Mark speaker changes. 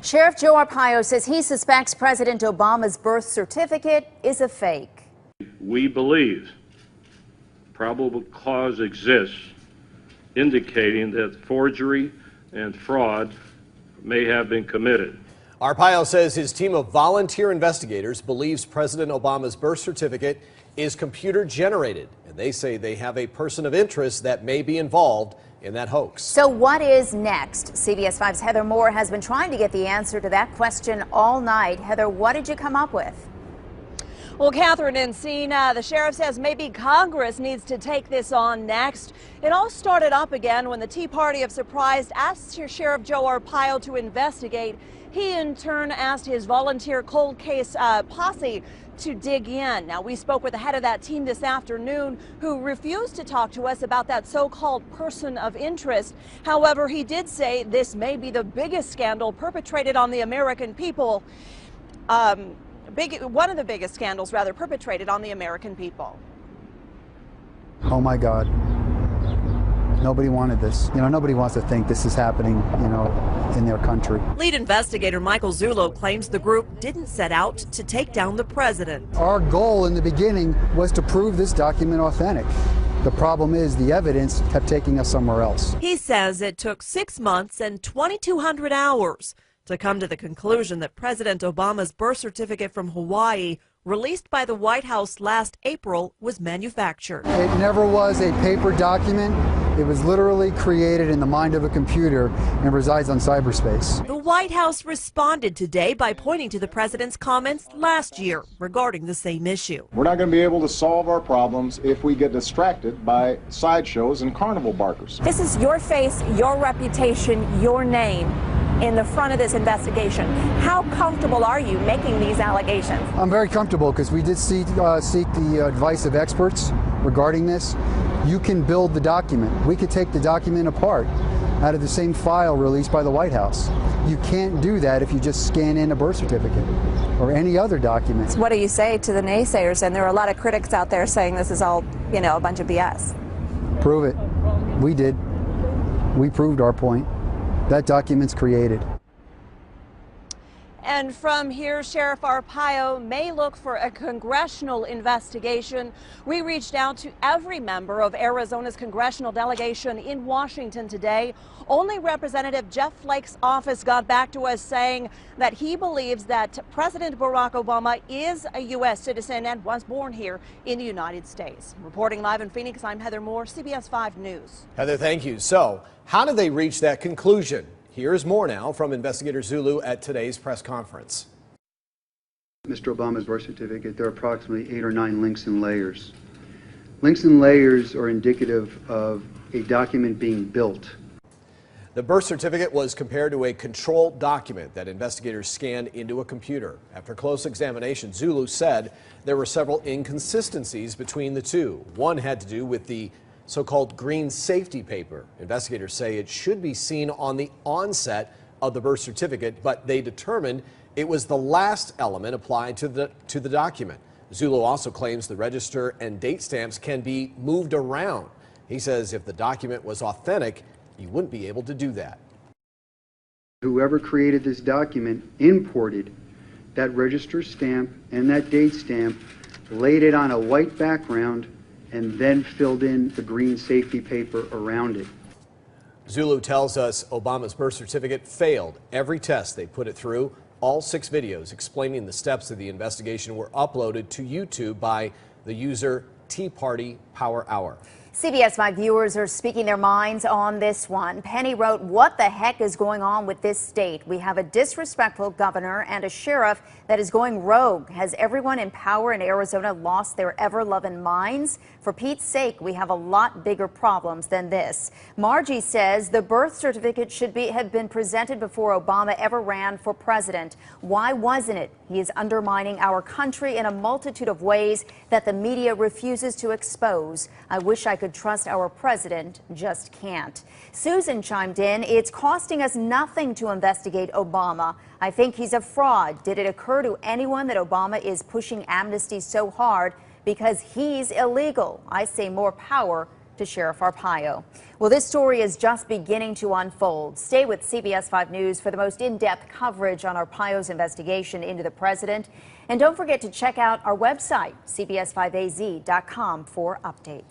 Speaker 1: Sheriff Joe Arpaio says he suspects President Obama's birth certificate is a fake.
Speaker 2: We believe probable cause exists indicating that forgery and fraud may have been committed.
Speaker 3: Arpaio says his team of volunteer investigators believes President Obama's birth certificate is computer generated, and they say they have a person of interest that may be involved in that hoax.
Speaker 1: So what is next? CBS 5's Heather Moore has been trying to get the answer to that question all night. Heather, what did you come up with?
Speaker 4: Well, Catherine Encina, the sheriff says maybe Congress needs to take this on next. It all started up again when the Tea Party of Surprise asked Sheriff Joe Arpaio to investigate. He in turn asked his volunteer cold case posse to dig in. Now, we spoke with the head of that team this afternoon who refused to talk to us about that so-called person of interest. However, he did say this may be the biggest scandal perpetrated on the American people. One of the biggest scandals, rather, perpetrated on the American people.
Speaker 5: Oh my God. Nobody wanted this. Nobody wants to think this is happening, in their country.
Speaker 4: Lead investigator Michael Zullo claims the group didn't set out to take down the president.
Speaker 5: Our goal in the beginning was to prove this document authentic. The problem is the evidence kept taking us somewhere else.
Speaker 4: He says it took 6 months and 2,200 hours to come to the conclusion that President Obama's birth certificate from Hawaii, released by the White House last April, was manufactured.
Speaker 5: It never was a paper document. It was literally created in the mind of a computer and resides on cyberspace.
Speaker 4: The White House responded today by pointing to the president's comments last year regarding the same issue.
Speaker 6: We're not going to be able to solve our problems if we get distracted by sideshows and carnival barkers.
Speaker 7: This is your face, your reputation, your name in the front of this investigation. How comfortable are you making these allegations?
Speaker 5: I'm very comfortable because we did seek the advice of experts regarding this. You can build the document. We could take the document apart out of the same file released by the White House. You can't do that if you just scan in a birth certificate or any other document.
Speaker 7: What do you say to the naysayers? And there are a lot of critics out there saying this is all, a bunch of BS.
Speaker 5: Prove it. We did. We proved our point. That document's created.
Speaker 4: And from here, Sheriff Arpaio may look for a congressional investigation. We reached out to every member of Arizona's congressional delegation in Washington today. Only Representative Jeff Flake's office got back to us saying that he believes that President Barack Obama is a U.S. citizen and was born here in the United States. Reporting live in Phoenix, I'm Heather Moore, CBS 5 News.
Speaker 3: Heather, thank you. So, how did they reach that conclusion? Here's more now from Investigator Zulu at today's press conference.
Speaker 8: Mr. Obama's birth certificate, there are approximately 8 or 9 links and layers. Links and layers are indicative of a document being built.
Speaker 3: The birth certificate was compared to a controlled document that investigators scanned into a computer. After close examination, Zulu said there were several inconsistencies between the two. One had to do with the so-called green safety paper. Investigators say it should be seen on the onset of the birth certificate, but they determined it was the last element applied to the document. Zulu also claims the register and date stamps can be moved around. He says if the document was authentic, you wouldn't be able to do that.
Speaker 8: Whoever created this document imported that register stamp and that date stamp, laid it on a white background, and then filled in the green safety paper around it.
Speaker 3: Zulu tells us Obama's birth certificate failed every test they put it through. All 6 videos explaining the steps of the investigation were uploaded to YouTube by the user Tea Party Power Hour.
Speaker 1: CBS 5 viewers are speaking their minds on this one. Penny wrote, "What the heck is going on with this state? We have a disrespectful governor and a sheriff that is going rogue. Has everyone in power in Arizona lost their ever-loving minds? For Pete's sake, we have a lot bigger problems than this." Margie says the birth certificate should have been presented before Obama ever ran for president. Why wasn't it? He is undermining our country in a multitude of ways that the media refuses to expose. I wish I could trust our president, just can't. Susan chimed in, "It's costing us nothing to investigate Obama. I think he's a fraud. Did it occur to anyone that Obama is pushing amnesty so hard because he's illegal? I say more power to Sheriff Arpaio. Well, this story is just beginning to unfold. Stay with CBS 5 News for the most in-depth coverage on Arpaio's investigation into the president. And don't forget to check out our website, cbs5az.com, for updates.